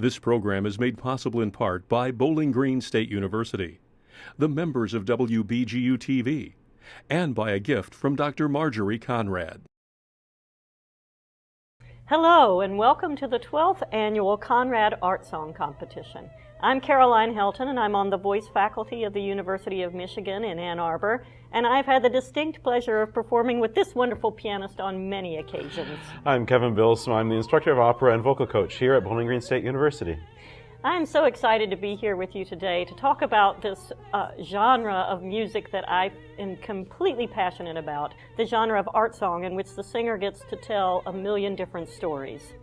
This program is made possible in part by Bowling Green State University, the members of WBGU TV, and by a gift from Dr. Marjorie Conrad. Hello, and welcome to the 12th Annual Conrad Art Song Competition. I'm Caroline Helton, and I'm on the voice faculty of the University of Michigan in Ann Arbor, and I've had the distinct pleasure of performing with this wonderful pianist on many occasions. I'm Kevin Bilsma. I'm the instructor of opera and vocal coach here at Bowling Green State University. I'm so excited to be here with you today to talk about this genre of music that I am completely passionate about, the genre of art song in which the singer gets to tell a million different stories.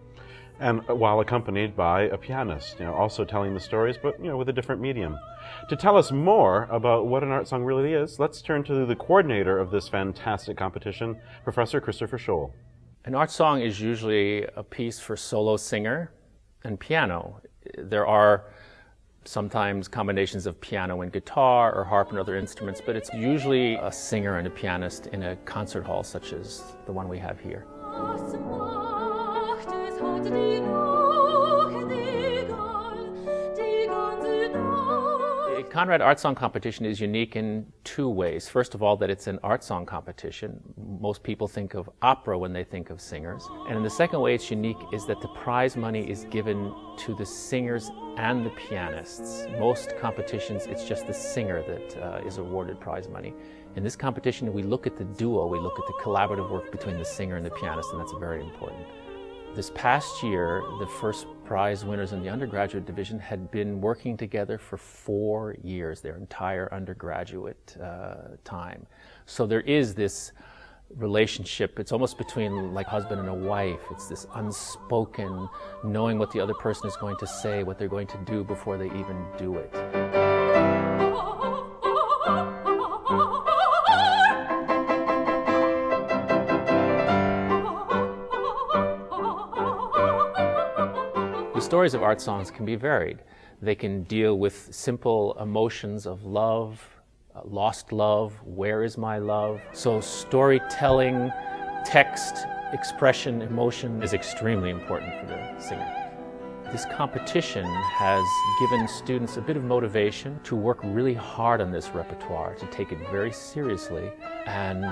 And while accompanied by a pianist, also telling the stories, but with a different medium. To tell us more about what an art song really is, let's turn to the coordinator of this fantastic competition, Professor Christopher Scholl. An art song is usually a piece for solo singer and piano. There are sometimes combinations of piano and guitar or harp and other instruments, but it's usually a singer and a pianist in a concert hall such as the one we have here. The Conrad Art Song Competition is unique in two ways. First of all, that it's an art song competition. Most people think of opera when they think of singers. And in the second way it's unique is that the prize money is given to the singers and the pianists. Most competitions, it's just the singer that is awarded prize money. In this competition, we look at the duo, we look at the collaborative work between the singer and the pianist, and that's very important. This past year, the first prize winners in the undergraduate division had been working together for 4 years, their entire undergraduate time. So there is this relationship, it's almost between like husband and a wife. It's this unspoken, knowing what the other person is going to say, what they're going to do before they even do it. The stories of art songs can be varied. They can deal with simple emotions of love, lost love, where is my love? So storytelling, text, expression, emotion is extremely important for the singer. This competition has given students a bit of motivation to work really hard on this repertoire, to take it very seriously, and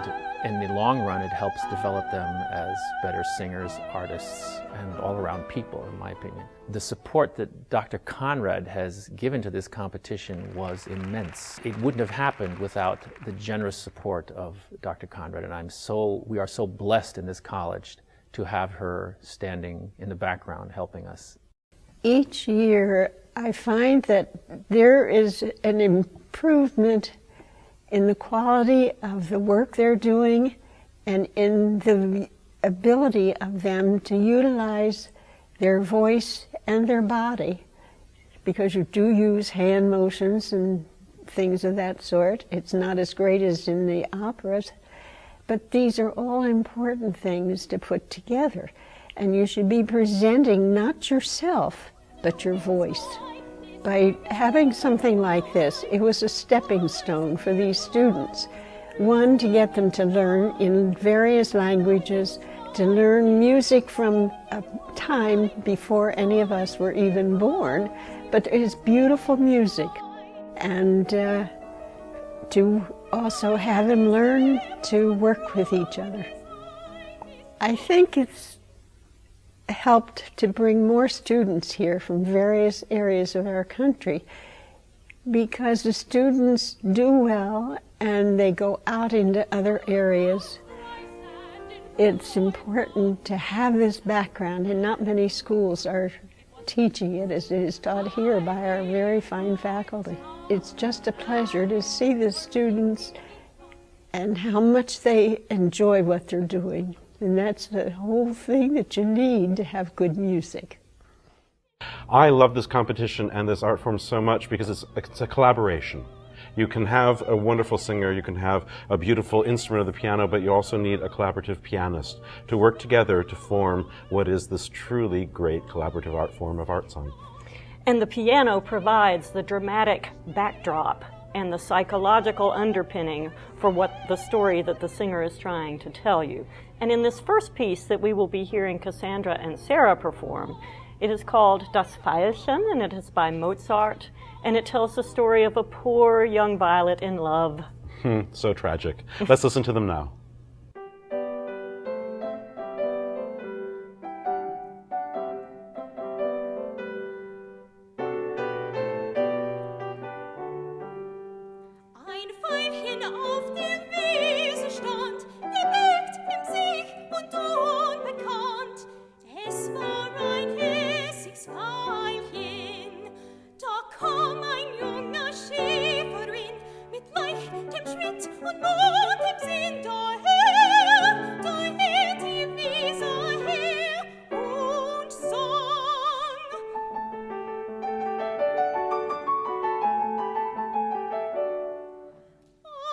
in the long run it helps develop them as better singers, artists, and all-around people, in my opinion. The support that Dr. Conrad has given to this competition was immense. It wouldn't have happened without the generous support of Dr. Conrad, and we are so blessed in this college to have her standing in the background helping us. Each year I find that there is an improvement in the quality of the work they're doing and in the ability of them to utilize their voice and their body, because you do use hand motions and things of that sort. It's not as great as in the operas, but these are all important things to put together. And you should be presenting not yourself, but your voice. By having something like this, it was a stepping stone for these students. One, to get them to learn in various languages, to learn music from a time before any of us were even born, but it's beautiful music. And to also have them learn to work with each other. I think it's helped to bring more students here from various areas of our country, because the students do well and they go out into other areas. It's important to have this background, and not many schools are teaching it as it is taught here by our very fine faculty. It's just a pleasure to see the students and how much they enjoy what they're doing. And that's the whole thing that you need to have good music. I love this competition and this art form so much because it's a collaboration. You can have a wonderful singer, you can have a beautiful instrument of the piano, but you also need a collaborative pianist to work together to form what is this truly great collaborative art form of art song. And the piano provides the dramatic backdrop and the psychological underpinning for what the story that the singer is trying to tell you. And in this first piece that we will be hearing Cassandra and Sarah perform, It is called Das Veilchen, and it is by Mozart, and it tells the story of a poor young violet in love. So tragic. Let's listen to them now. Ein Veilchen auf der Wiese stand, gebückt im sich und unbekannt. Es war ein hässiges Veilchen. Da kam ein junger Schäferwind mit leichtem Schritt und mutigem Sinn daher die Wiese her und sang.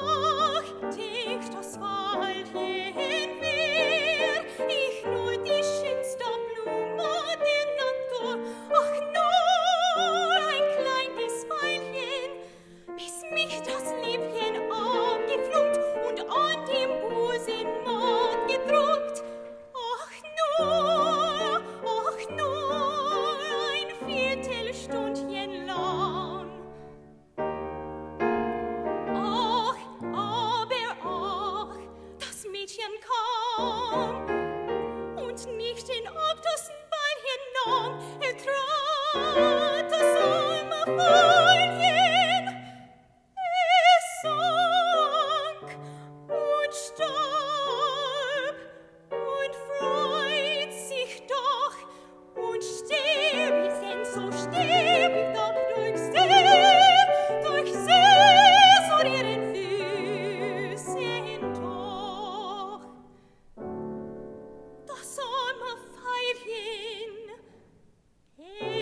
Ach, denk das Veilchen wär, ich nur die schönste Blume der Natur. Ach, nur ein kleines Veilchen, bis mich das Liebchen angeflucht und an dem Busen matt gedruckt. Ach, nur ein Viertelstundchen lang. Ach, das Mädchen kam und nicht den obdosen Veilchen nahm. Trat das arme Veilchen, es sank und starb und freut sich doch und sterb denn so sterb ich doch durch See soll ihren Füßen doch. Das arme Veilchen,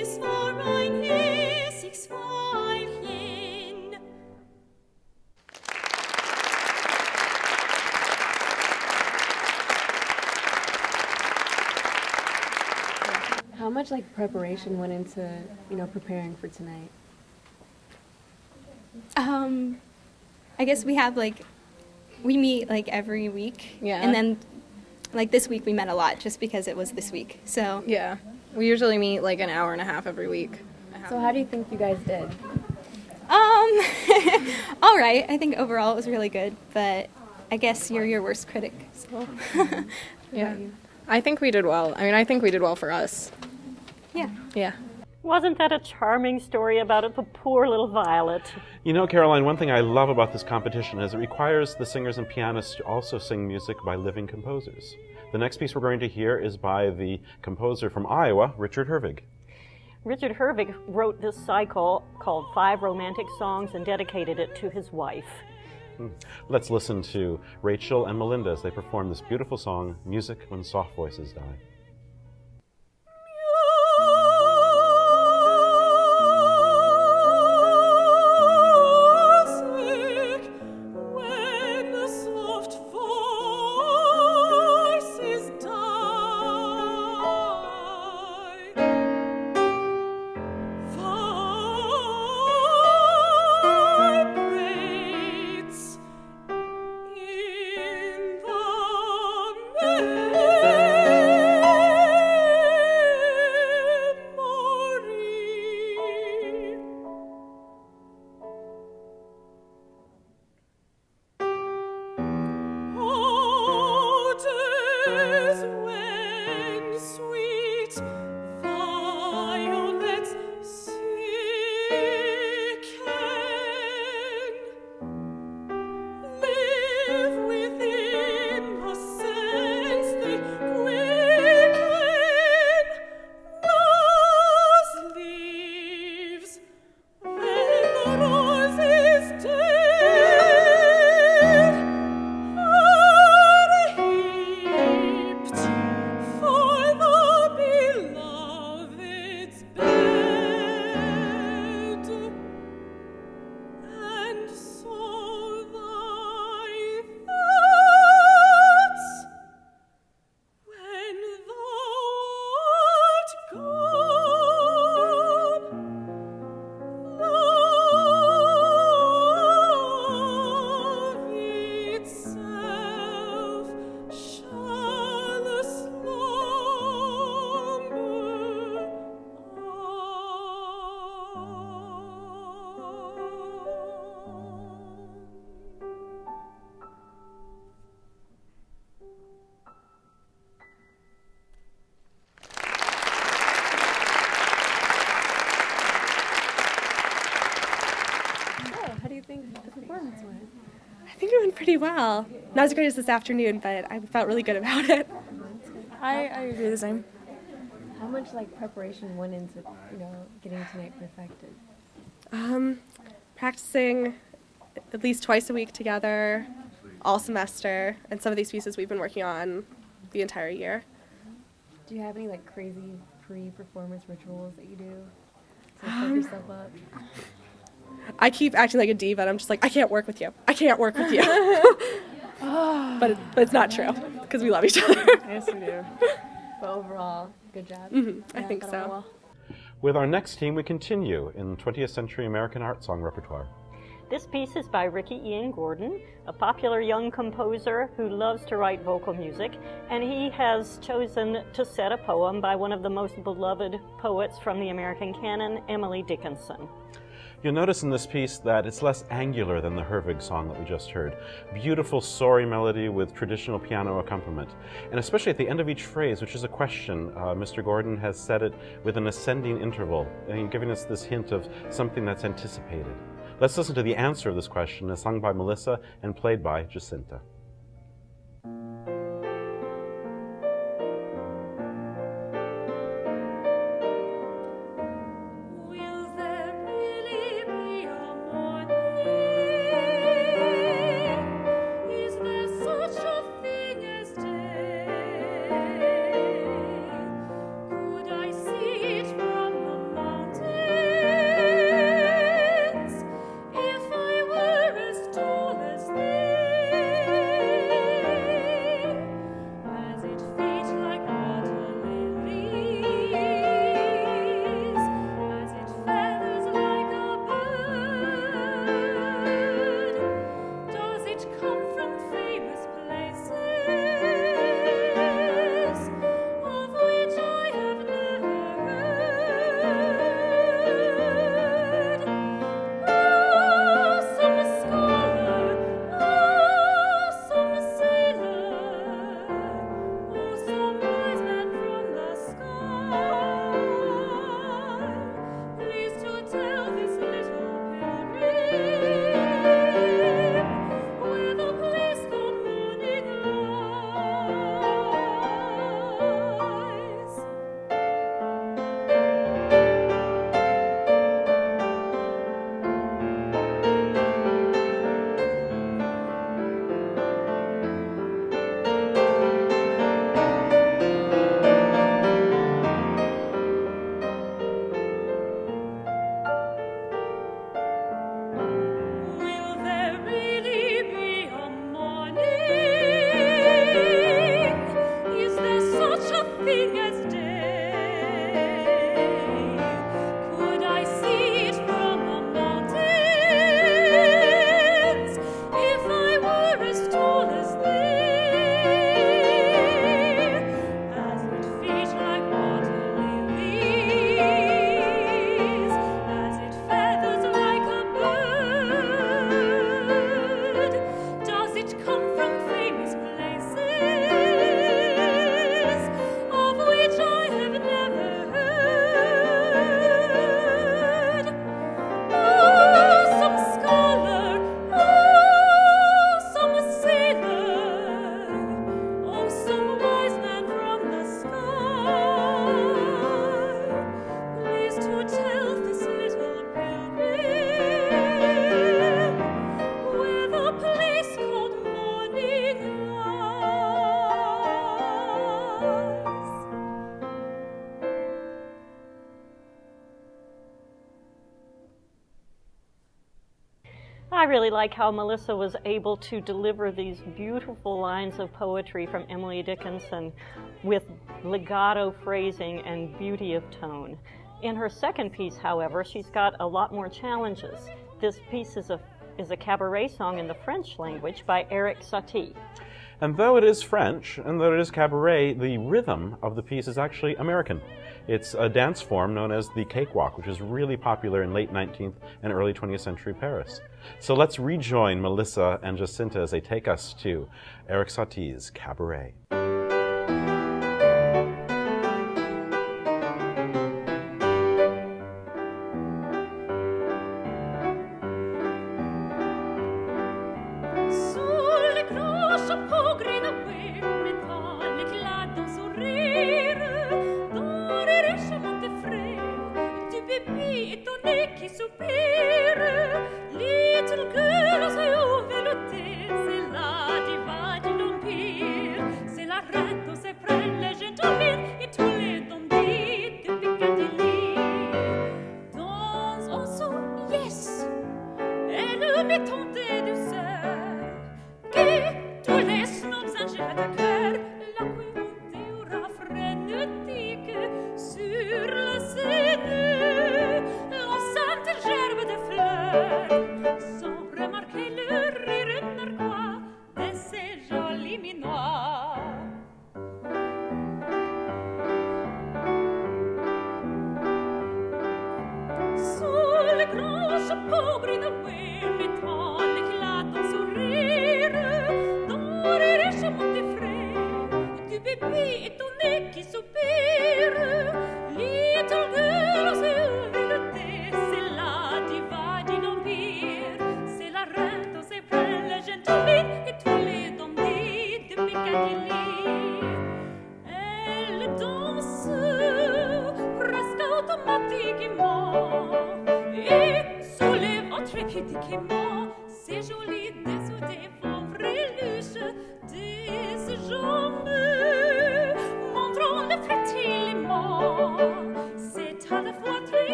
es war ein hässiges Veilchen. How much like preparation went into, preparing for tonight? I guess we meet like every week. Yeah. And then like this week we met a lot just because it was this week. So Yeah, we usually meet like an hour and a half every week. So how do you think you guys did? all right. I think overall it was really good, but I guess you're your worst critic. So Yeah, I think we did well. I mean, I think we did well for us. yeah. Yeah. Wasn't that a charming story about the poor little violet? You know, Caroline, one thing I love about this competition is it requires the singers and pianists to also sing music by living composers. The next piece we're going to hear is by the composer from Iowa, Richard Hervig. Richard Hervig wrote this cycle called 5 Romantic Songs and dedicated it to his wife. Let's listen to Rachel and Melinda as they perform this beautiful song, Music When Soft Voices Die. In the How do you think the performance went? I think it went pretty well. Not as great as this afternoon, but I felt really good about it. I agree the same. How much preparation went into getting tonight perfected? Practicing at least twice a week together, all semester, and some of these pieces we've been working on the entire year. Do you have any crazy pre-performance rituals that you do to set yourself up? I keep acting like a diva, and I'm just like, I can't work with you. I can't work with you. But it's not true, because we love each other. Yes, we do. But overall, good job. I think so. With our next team, we continue in 20th century American art song repertoire. This piece is by Ricky Ian Gordon, a popular young composer who loves to write vocal music, and he has chosen to set a poem by one of the most beloved poets from the American canon, Emily Dickinson. You'll notice in this piece that it's less angular than the Herwig song that we just heard. Beautiful, soaring melody with traditional piano accompaniment. And especially at the end of each phrase, which is a question, Mr. Gordon has said it with an ascending interval, and giving us this hint of something that's anticipated. Let's listen to the answer of this question as sung by Melissa and played by Jacinta. I really like how Melissa was able to deliver these beautiful lines of poetry from Emily Dickinson with legato phrasing and beauty of tone. In her second piece, however, she's got a lot more challenges. This piece is a cabaret song in the French language by Eric Satie. And though it is French, and though it is cabaret, the rhythm of the piece is actually American. It's a dance form known as the cakewalk, which is really popular in late 19th and early 20th century Paris. So let's rejoin Melissa and Jacinta as they take us to Eric Satie's Cabaret.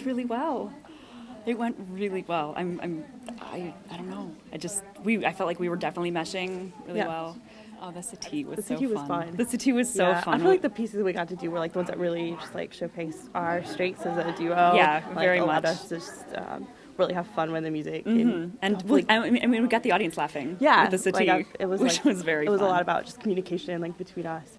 Really well. It went really well. I don't know. I felt like we were definitely meshing really well. Oh, the settee was so fun. The settee was fun. The settee was so fun. I feel like the pieces we got to do were like the ones that really just like showcase our strengths as a duo. Yeah, like, very much. Allowed us to just really have fun with the music. Mm-hmm. And like, I mean, we got the audience laughing. Yeah, with the settee, which was very fun. It was a lot about just communication like between us.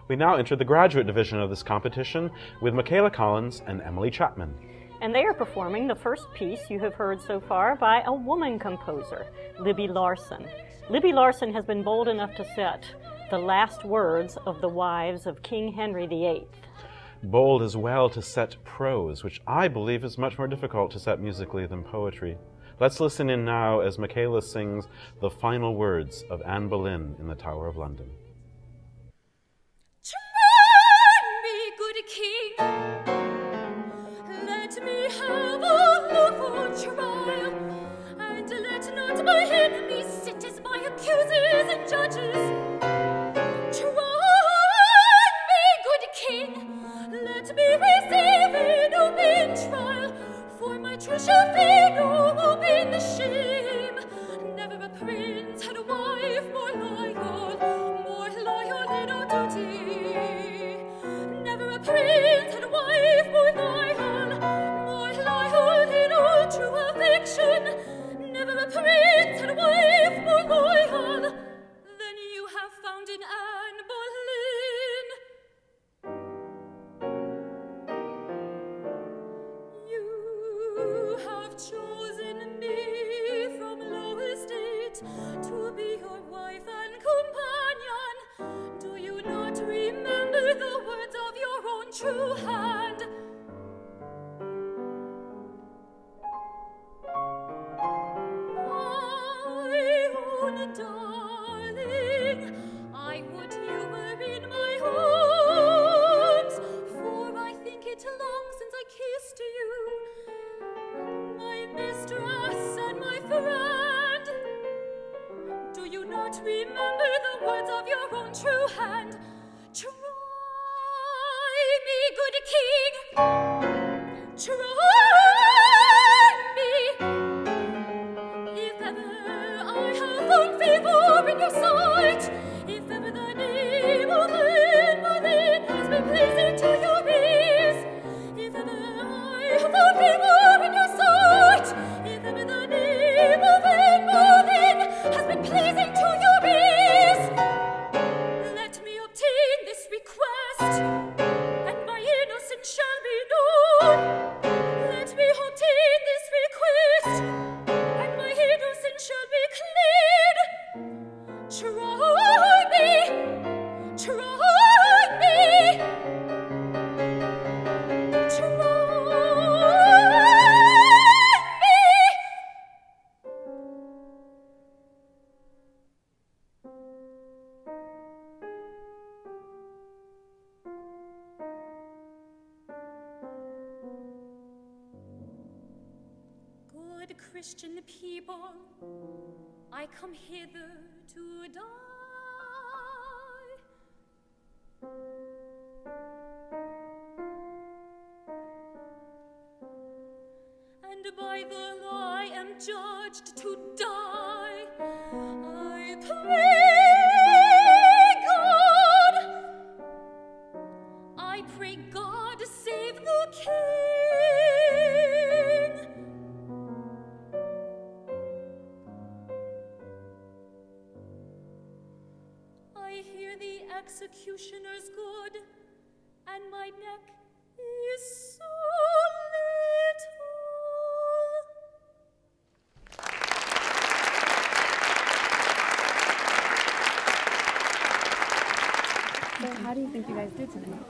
We now enter the graduate division of this competition with Michaela Collins and Emily Chapman. And they are performing the first piece you have heard so far by a woman composer, Libby Larsen. Libby Larsen has been bold enough to set the last words of the wives of King Henry VIII. Bold as well to set prose, which I believe is much more difficult to set musically than poetry. Let's listen in now as Michaela sings the final words of Anne Boleyn in the Tower of London. Turn me, good king. Let me have a lawful trial, and let not my enemies sit as my accusers and judges. Try me, good king, let me receive in open trial, for my true shall be no open shame. Never a prince had a wife more loyal in our duty. Never a prince had a wife more loyal in all true affection. Never a prince had a wife more loyal than you have found in Anne Boleyn. You have chosen me from low estate to be your wife and companion. Do you not remember the words of your own true hand? Darling, I would you were in my arms, for I think it long since I kissed you, my mistress and my friend. Do you not remember the words of your own true hand? Try me, good king, try me, if ever I have found favor in your sight, if ever the name of Anne Boleyn has been pleasing to your ears, if ever I have found favor in your sight, if ever the name of Anne Boleyn has been pleasing to your ears, let me obtain this request, and my innocence shall be known. good Christian people, I come hither to die. And by the law I am judged to die. I pray God save the King. I hear the executioner's good, and my neck is so So how do you think you guys did tonight?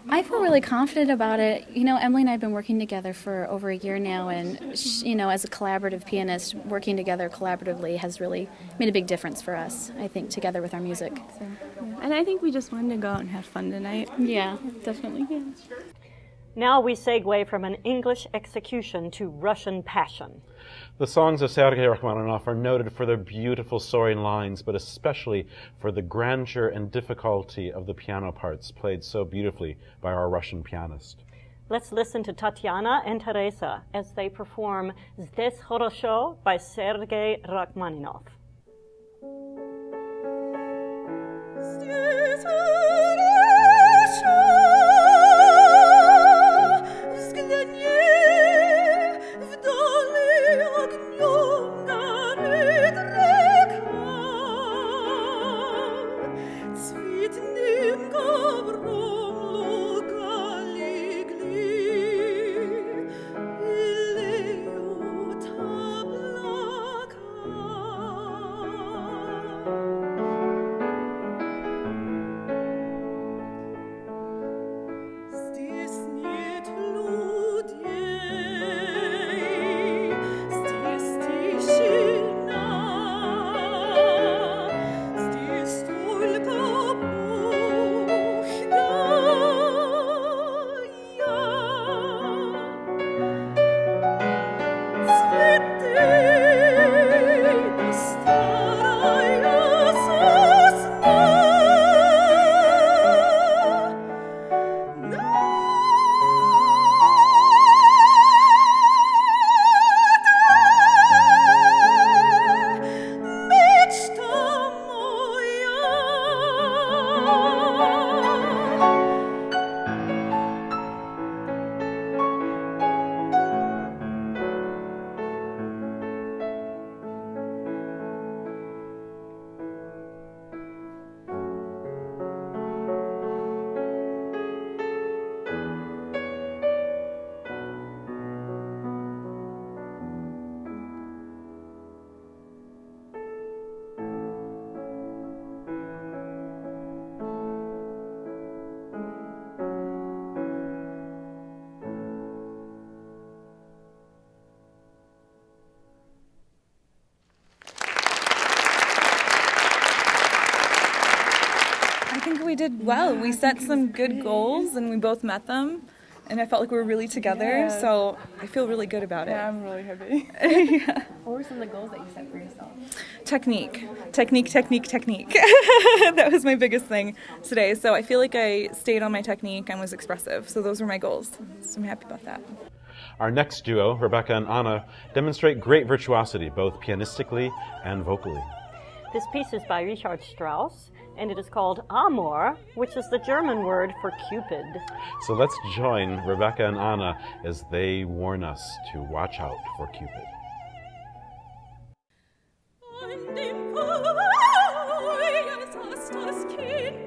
I feel really confident about it. You know, Emily and I have been working together for over a year now, and, you know, as a collaborative pianist, working together collaboratively has really made a big difference for us, I think, together with our music. So, yeah. And I think we just wanted to go out and have fun tonight. Yeah, definitely. Yeah. Now we segue from an English execution to Russian passion. The songs of Sergei Rachmaninoff are noted for their beautiful soaring lines, but especially for the grandeur and difficulty of the piano parts played so beautifully by our Russian pianist. Let's listen to Tatiana and Teresa as they perform Здесь хорошо by Sergei Rachmaninoff. Здесь хорошо. We did well. We set some good goals and we both met them, and I felt like we were really together, so I feel really good about it. Yeah, I'm really happy. Yeah. What were some of the goals that you set for yourself? Technique. That was my biggest thing today, so I feel like I stayed on my technique and was expressive, so those were my goals, so I'm happy about that. Our next duo, Rebecca and Anna, demonstrate great virtuosity, both pianistically and vocally. This piece is by Richard Strauss, and it is called Amor, which is the German word for Cupid. So let's join Rebecca and Anna as they warn us to watch out for Cupid. Escape.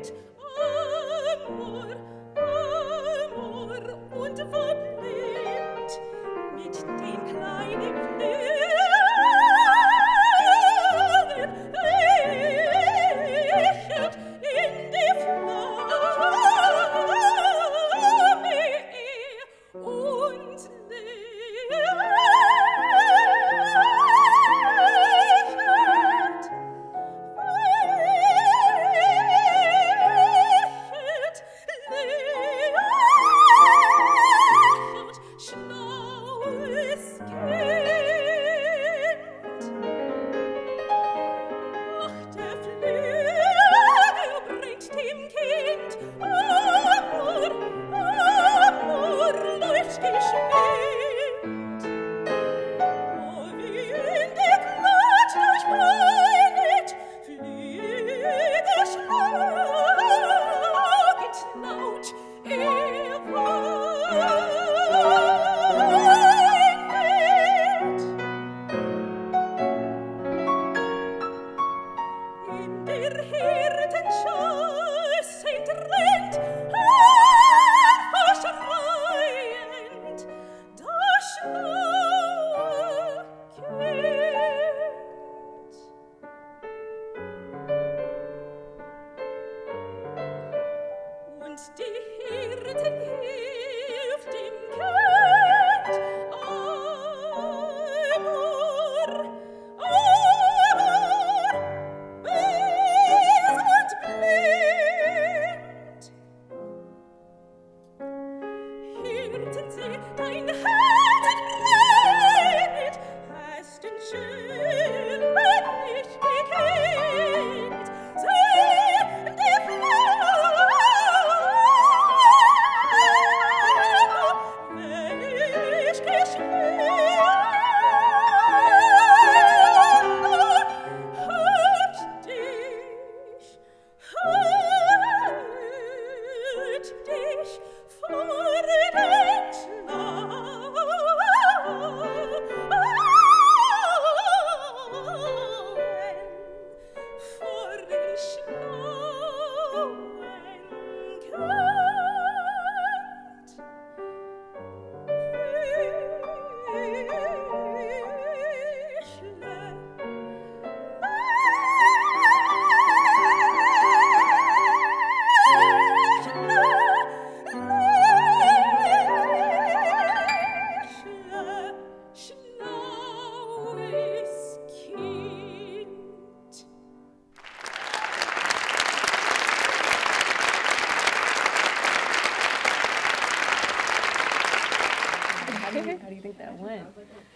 How do you think that went?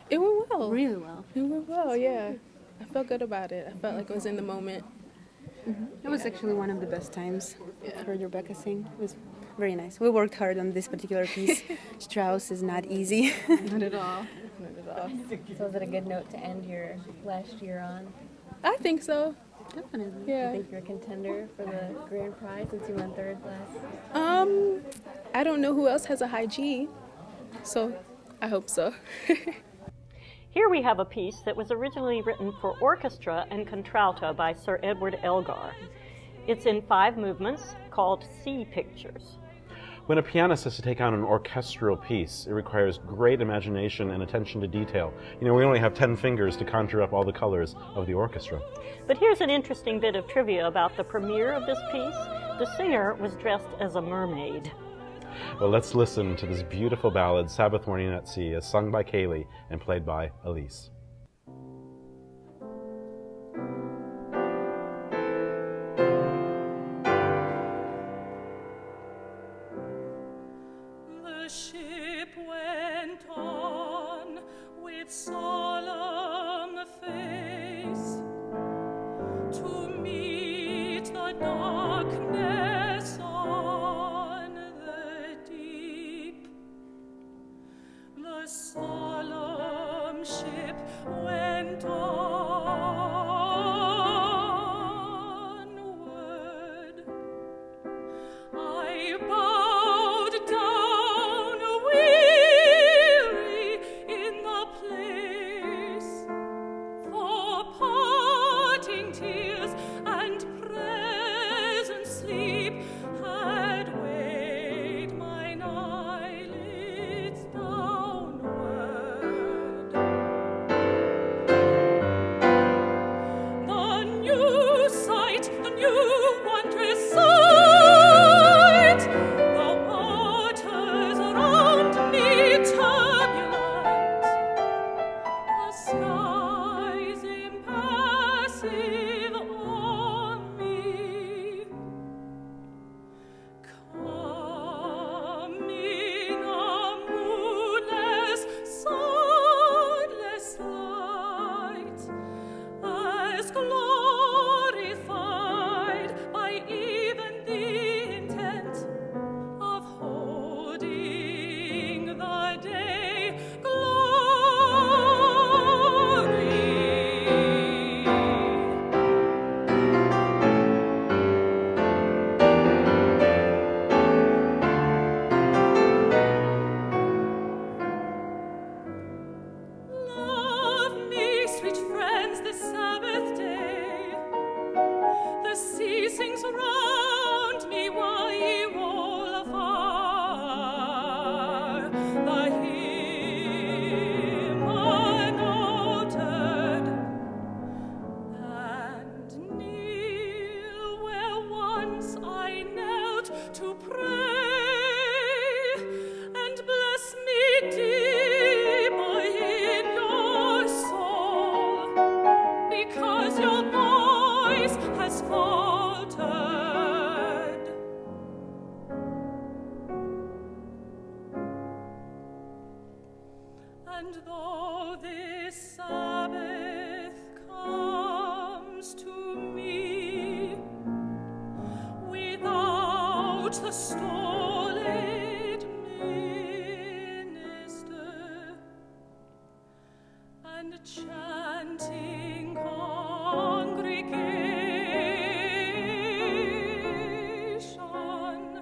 It went well. Really well. It went well, yeah. I felt good about it. I felt like I was in the moment. It was actually one of the best times for Rebecca sing. It was very nice. We worked hard on this particular piece. Strauss is not easy. Not at all. Not at all. So is it a good note to end your last year on? I think so. Definitely. Do Yeah. you think you're a contender for the grand prize since you won third last? I don't know who else has a high G, so I hope so. Here we have a piece that was originally written for orchestra and contralto by Sir Edward Elgar. It's in 5 movements called Sea Pictures. When a pianist has to take on an orchestral piece, it requires great imagination and attention to detail. You know, we only have 10 fingers to conjure up all the colors of the orchestra. But here's an interesting bit of trivia about the premiere of this piece. The singer was dressed as a mermaid. Well, let's listen to this beautiful ballad, Sabbath Morning at Sea, as sung by Kaylee and played by Elise. The ship went on with solemn face to meet the darkness on the deep. The solemn ship went onward. I bowed down weary in the place, for parting tears and present sleep had weighed mine eyelids downward. The new sight, the new wondrous sight, the waters around me turbulent, the skies impassive on me. Coming a moonless, sunless light, as glorified by even the intent of holding the day glory. Love me, sweet friends, this Sabbath day. The sea sings round me while ye roll afar. The hymn unaltered, and kneel where once I knelt to pray, and bless me deeper in your soul, because your voice has faltered. And though this Sabbath comes to me without the stolid minister and chanting congregation,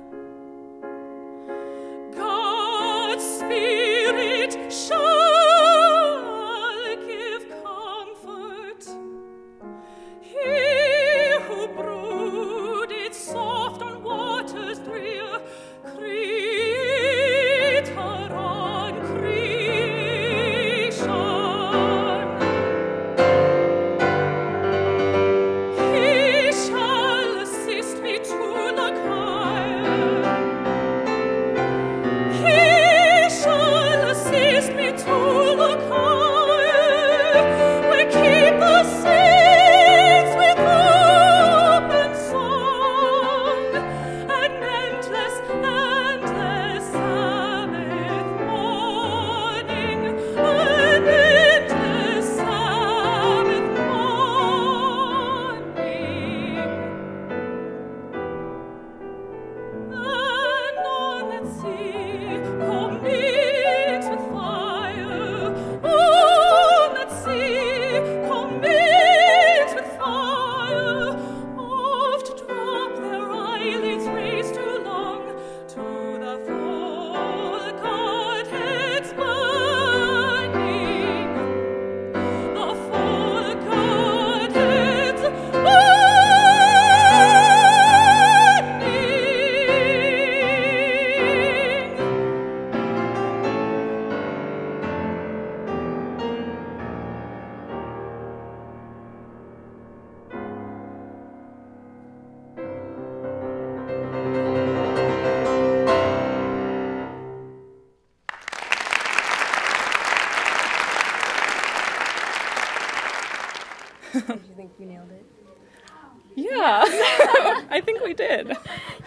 God's Spirit shall give comfort. He who brooded soft on waters drear, Creator on creation. Did you think you nailed it? Yeah, I think we did.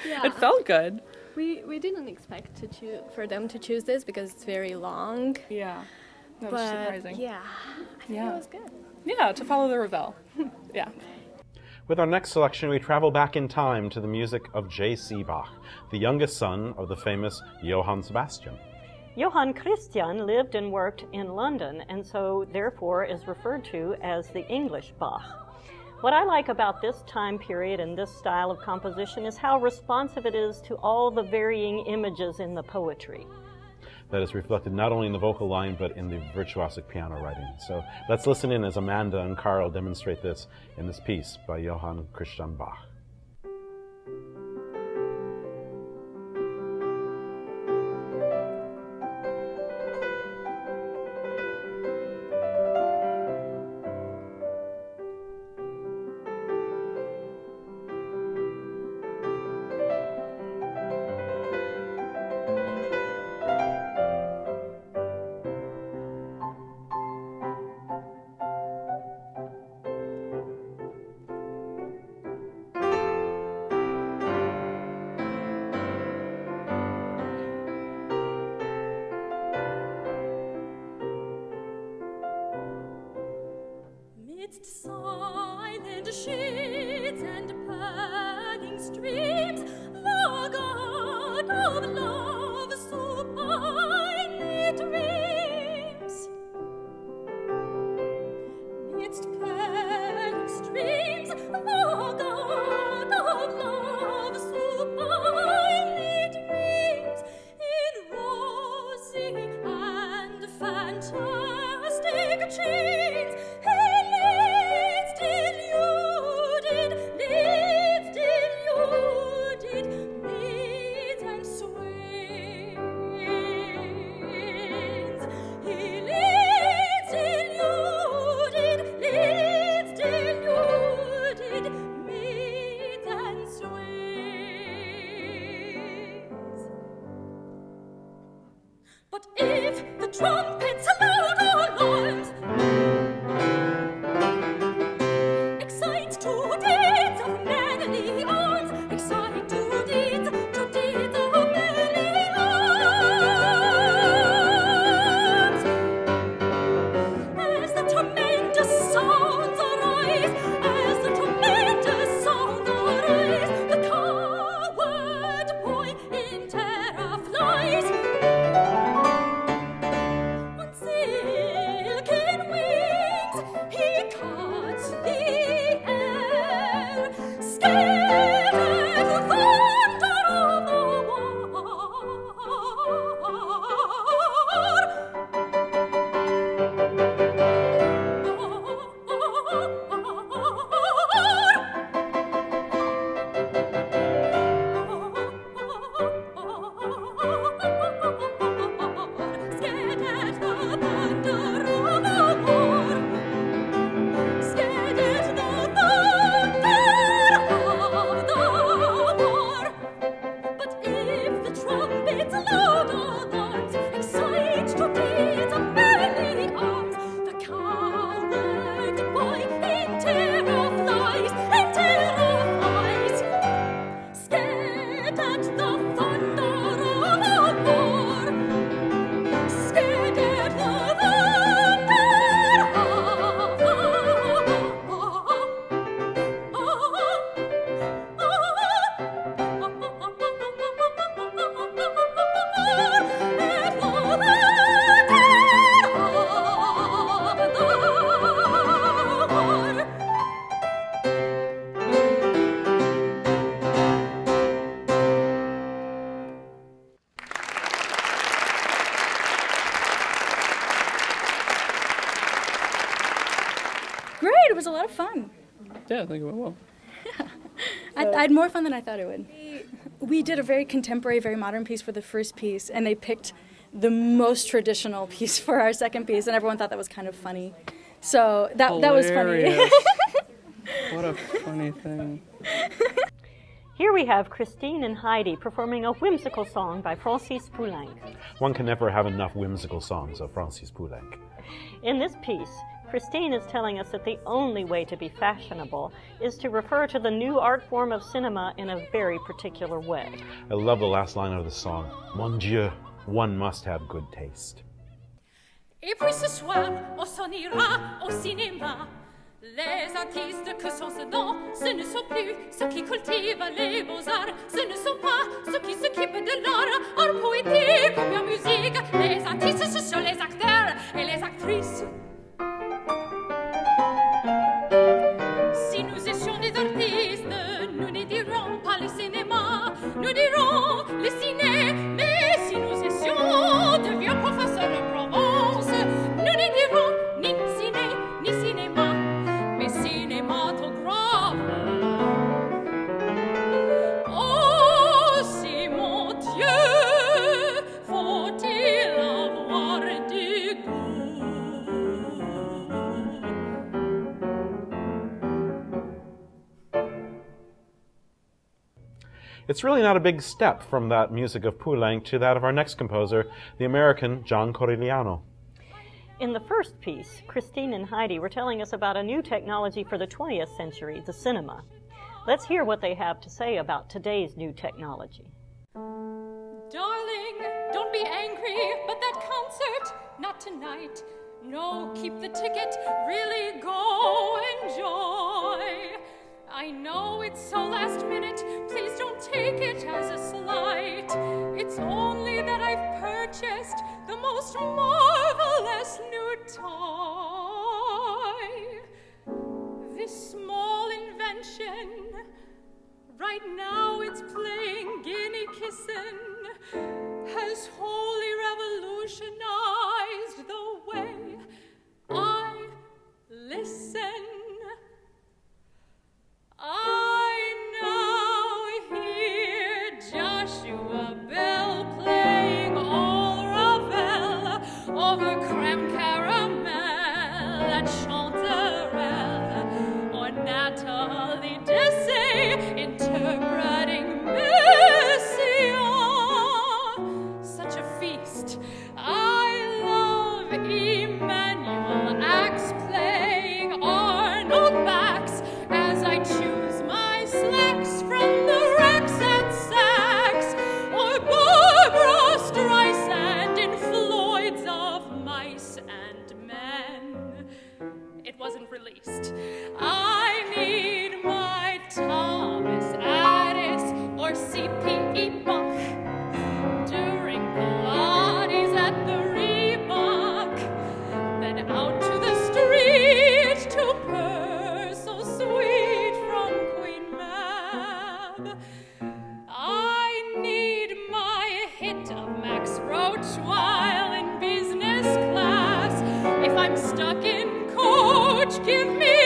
Yeah. It felt good. We didn't expect for them to choose this because it's very long. Yeah, that was but surprising. Yeah, I think it was good. Yeah, to follow the Ravel. Yeah. With our next selection, we travel back in time to the music of J.C. Bach, the youngest son of the famous Johann Sebastian. Johann Christian lived and worked in London, and so therefore is referred to as the English Bach. What I like about this time period and this style of composition is how responsive it is to all the varying images in the poetry. That is reflected not only in the vocal line, but in the virtuosic piano writing. So let's listen in as Amanda and Carl demonstrate this in this piece by Johann Christian Bach. Midst silent shades and purling streams, the God of love supinely dreams. Midst purling streams, the God of love supinely dreams. In rosy and fantastic chains, but if the trumpets loud alarms excite to deeds of manly arms, excite to deeds of manly arms, as the tremendous sounds arise, as the tremendous sounds arise, the coward boy in terror flies. Silken wings he cuts the air, scatters the thunder of the Great, it was a lot of fun. Yeah, I think it went well. I had more fun than I thought it would. We did a very contemporary, very modern piece for the first piece, and they picked the most traditional piece for our second piece, and everyone thought that was kind of funny. So that was funny. What a funny thing. Here we have Christine and Heidi performing a whimsical song by Francis Poulenc. One can never have enough whimsical songs of Francis Poulenc. In this piece, Christine is telling us that the only way to be fashionable is to refer to the new art form of cinema in a very particular way. I love the last line of the song. Mon Dieu, one must have good taste. Et puis ce soir, on s'en ira au cinéma. Les artistes que sont dedans, ce ne sont plus ceux qui cultivent les beaux-arts, ce ne sont pas ceux qui s'occupent de l'art, art poétique ou bien musique. Les artistes, ce sont les acteurs et les actrices. Si nous étions des artistes, nous ne dirons pas le cinéma, nous dirons le ciné. Mais si nous étions de vieux professeurs de Provence, nous ne dirons ni ciné ni cinéma, mais cinématographe. Oh, si mon Dieu, faut-il avoir du goût? It's really not a big step from that music of Poulenc to that of our next composer, the American John Corigliano. In the first piece, Christine and Heidi were telling us about a new technology for the 20th century, the cinema. Let's hear what they have to say about today's new technology. Darling, don't be angry, but that concert, not tonight. No, keep the ticket, really go enjoy. I know it's so last minute, please don't take it as a slight. It's only that I've purchased the most marvelous new toy. This small invention, right now it's playing guinea kissin', has wholly revolutionized the way I listen. I now hear Joshua Bell playing Au Ravel over creme caramel and chanterelle, or Nathalie Dessay interpreting Messiaen. Such a feast. I love Emmanuel Axe playing Arnold Bax as I choose my slacks from the racks at Saks, or Barbara Streisand in Floyd's of Mice and Men. It wasn't released. I need my Thomas Addis or C.P.E. Bach during Pilates at the Reebok, then out to the street to purr so sweet from Queen Mab. I need my hit of Max Roach while in business class. If I'm stuck in coach, give me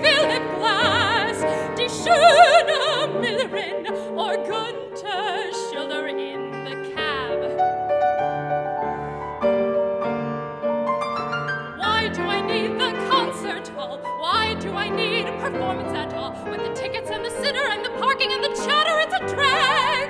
Philip Glass, Die Schöne Millerin, or Gunther Schiller in the cab. Why do I need the concert hall? Why do I need a performance at all? With the tickets and the sitter and the parking and the chatter, it's a drag.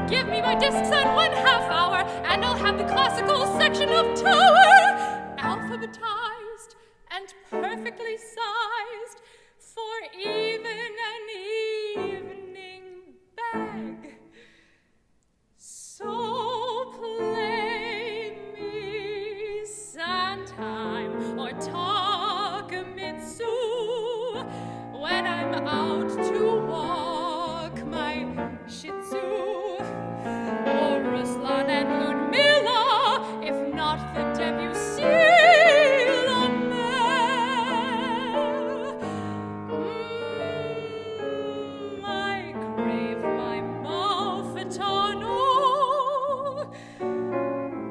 Give me my discs and 1/2 hour, and I'll have the classical section of Tower alphabetized and perfectly sized for even an evening bag. So play me Sondheim or Takemitsu when I'm out to walk my Shih Tzu, or Ruslan and Ludmilla, if not the Debussy La Mer. I crave my Malfitano,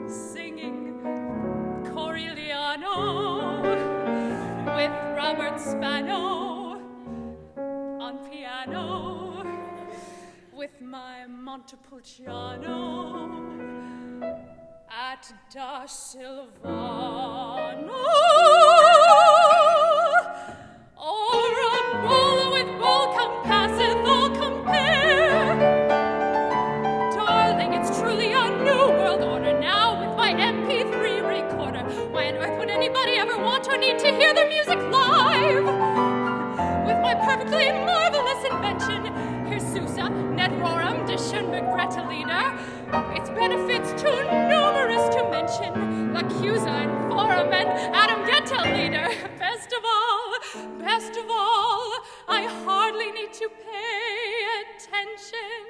singing Corigliano with Robert Spano on piano, with my Montepulciano at Da Silvano, or a bowl with bowl compasseth all compare. Darling, it's truly a new world order now with my MP3 recorder. Why on earth would anybody ever want or need to hear the music live. With my perfectly marvelous invention, Hirsusa, Netrorum, Dishun, Gretelina, its benefits too numerous to mention. Lacusa and Forum and Adam Leader. Best of all, I hardly need to pay attention.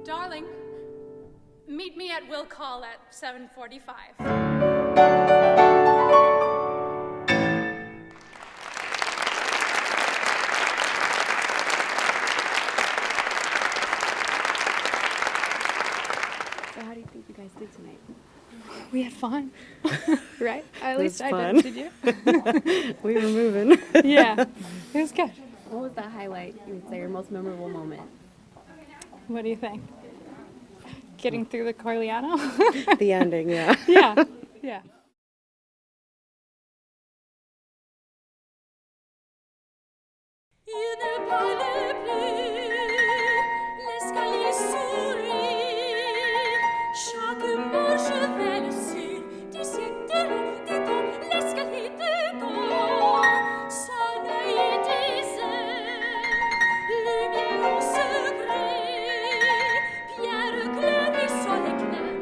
Darling, meet me at Will Call at 7:45. How do you think you guys did tonight? We had fun, right? At It least was I fun. did. Did you? We were moving. Yeah, it was good. What was the highlight, you would say, your most memorable moment? What do you think? Getting through the Corleano? The ending, yeah. Yeah, yeah. Il ne parlait plus, l'escalier sourit, chaque mot je vais le sur, d'ici, de l'eau, l'escalier dedans, son œil disait, lumière en secret, pierre claire et soleil clair,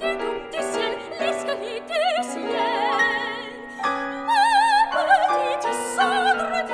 de l'eau, du ciel, l'escalier du ciel, ma petite cendre du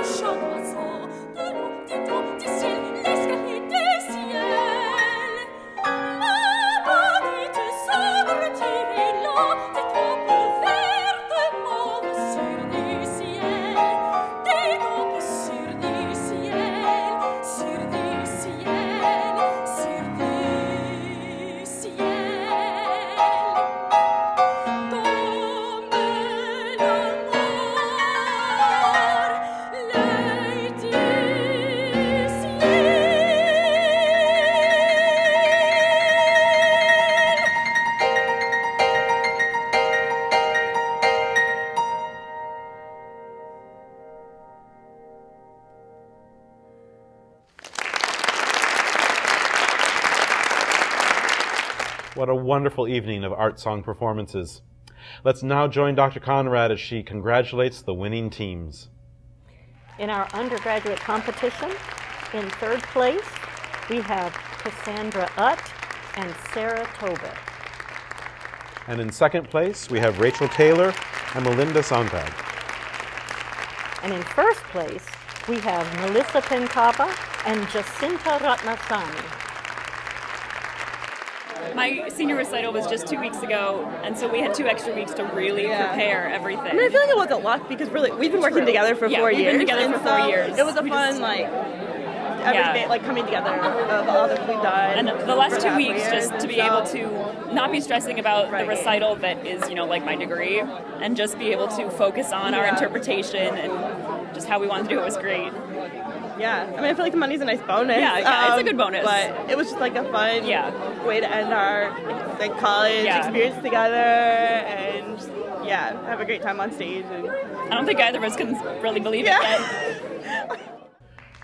Chaque oiseau de l'eau, du ciel, What a wonderful evening of art song performances. Let's now join Dr. Conrad as she congratulates the winning teams. In our undergraduate competition, in third place, we have Cassandra Utt and Sarah Tobit. And in second place, we have Rachel Taylor and Melinda Sontag. And in first place, we have Melissa Pencava and Jacinta Ratnasamy. My senior recital was just 2 weeks ago, and so we had 2 extra weeks to really prepare everything. I mean, I feel like it wasn't luck because really we've been working together for 4 years. We've been together for 4 years. It was a fun everything like coming together of all that we've done. And the last 2 weeks, just to be able to not be stressing about the recital that is, like my degree, and just be able to focus on our interpretation and just how we wanted to do it was great. Yeah, I mean, I feel like the money's a nice bonus. Yeah, it's a good bonus. But it was just like a fun way to end our college experience together and have a great time on stage. And I don't think either of us can really believe it yet.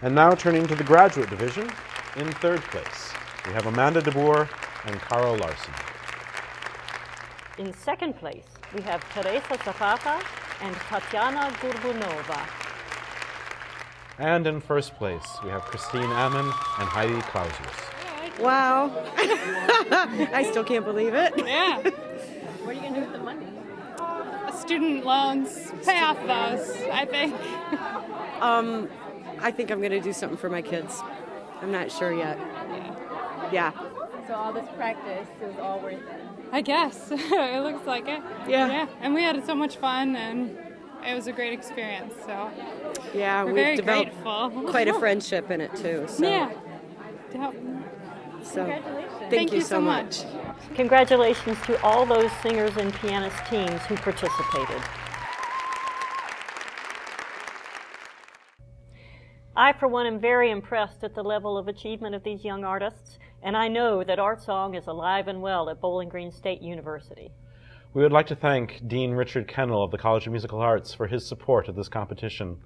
And now turning to the graduate division, in third place, we have Amanda DeBoer and Carl Larson. In second place, we have Teresa Zapata and Tatiana Gurbunova. And in first place, we have Christine Ammon and Heidi Clausius. Wow. I still can't believe it. Yeah. What are you going to do with the money? Student loans. Pay off those, I think. I think I'm going to do something for my kids. I'm not sure yet. Yeah. So all this practice is all worth it? I guess. It looks like it. Yeah. And we had so much fun, and it was a great experience. So yeah, we're we've very developed grateful. quite a friendship in it too. So. Yeah. So congratulations. thank you so much. Congratulations to all those singers and pianist teams who participated. I, for one, am very impressed at the level of achievement of these young artists, and I know that art song is alive and well at Bowling Green State University. We would like to thank Dean Richard Kennel of the College of Musical Arts for his support of this competition,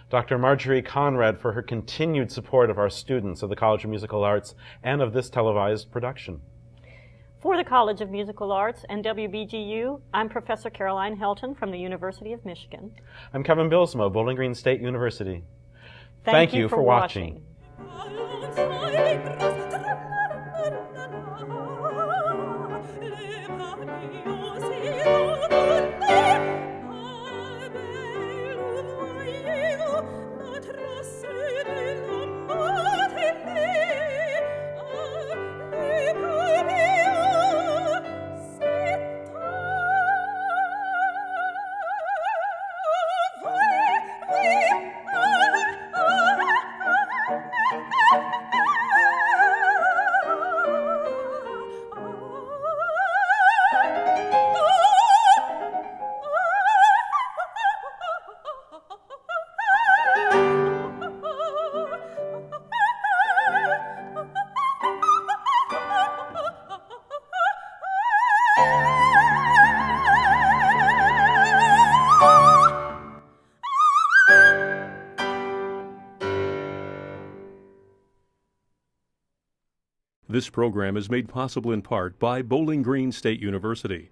Dr. Marjorie Conrad for her continued support of our students of the College of Musical Arts and of this televised production. For the College of Musical Arts and WBGU, I'm Professor Caroline Helton from the University of Michigan. I'm Kevin Bilsmo, Bowling Green State University. Thank you for watching. This program is made possible in part by Bowling Green State University,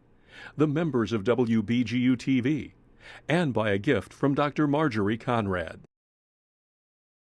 the members of WBGU TV, and by a gift from Dr. Marjorie Conrad.